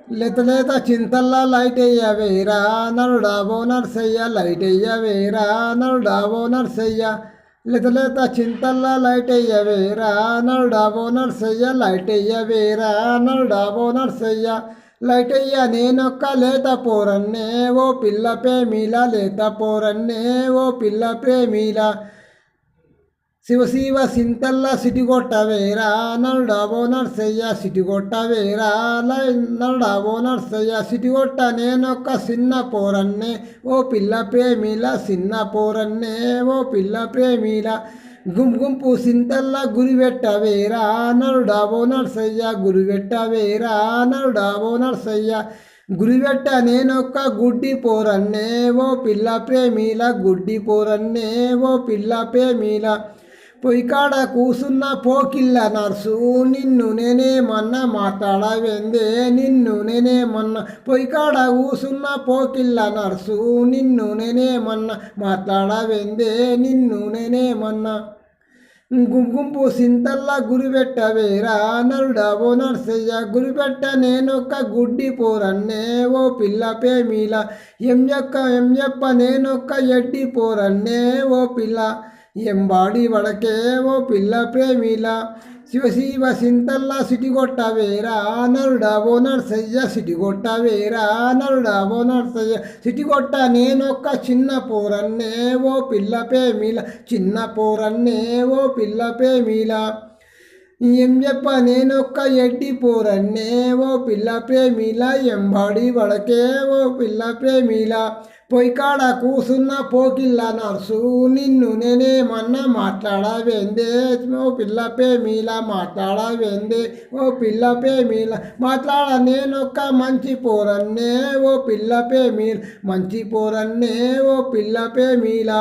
లేత లేత చింతల్లా లైట్ వేరా నరుడావో నర్సయ్య లైట్ వేరా నరుడావో నర్సయ్య లేత లేత చింతల్లా లైట్ వేరా నరుడావో నర్సయ్య లైట్ వేరా నరుడావో నర్సయ్య లైట్ నేనొక్క లేత పోరన్నే ఓ పిల్ల ప్రేమిలా లేత పోరన్నే ఓ పిల్ల ప్రేమిలా శివ సింతల్ల సిటిగొట్టవేరా నరుడావో నర్సయ్య సిటిగొట్టవేరా నరుడావో నర్సయ్య సిటిగొట్ట నేనొక్క చిన్న పోరన్నే ఓ పిల్ల ప్రేమిల చిన్న పోరన్నే ఓ పిల్ల ప్రేమిల గుంపు సింతల్ల గురివెట్టవేరా నరుడావో నర్సయ్య గురివెట్టవేరా నరుడావో నర్సయ్య గురివెట్ట నేనొక్క గుడ్డి పోరన్నే ఓ పిల్ల ప్రేమిల గుడ్డి పోరన్నే ఓ పిల్ల ప్రేమిల పొయ్యికాడ కూసున్న పోకిల్ల నర్సు నిన్ను నేనేమన్నా మాట్లాడవేందే నిన్ను నేనేమన్నా పొయ్యికాడ కూసున్న పోకిల్ల నర్సు నిన్ను నేనేమన్నా మాట్లాడవేందే నిన్ను నేనేమన్నా గుంపు సింతల్లా గురిపెట్టవేరా నరుడావో నర్సయ్య గురిపెట్ట నేనొక్క గుడ్డి పోరన్నే ఓ పిల్ల ప్రేమిల ఎం చెప్ప నేనొక్క ఎడ్డి పోరన్నే ఓ పిల్ల ఎంబాడి వడకే ఓ పిల్ల ప్రేమిల శివ సింతల్లా సిటిగొట్టవేరా నరుడావో నర్సయ్య సిటిగొట్టవేరా నరుడావో నర్సయ్య సిటిగొట్ట నేనొక్క చిన్న పోరన్నే ఓ పిల్ల ప్రేమిల చిన్న పోరన్నే ఓ పిల్ల ప్రేమిల ఏం చెప్ప నేనొక్క ఎడ్డి పోరన్నే ఓ పిల్ల ప్రేమిల ఎంబాడి వడకే ఓ పిల్ల ప్రేమిల పొయ్యికాడ కూసున్న పోకిల్ల నర్సు నిన్ను నేనేమన్నా మాట్లాడవేందే ఓ పిల్ల ప్రేమిల మాట్లాడవేందే ఓ పిల్ల ప్రేమిల మాట్లాడ నేనొక్క మంచి పోరన్నే ఓ పిల్ల ప్రేమిల మంచి పోరన్నే ఓ పిల్ల ప్రేమిల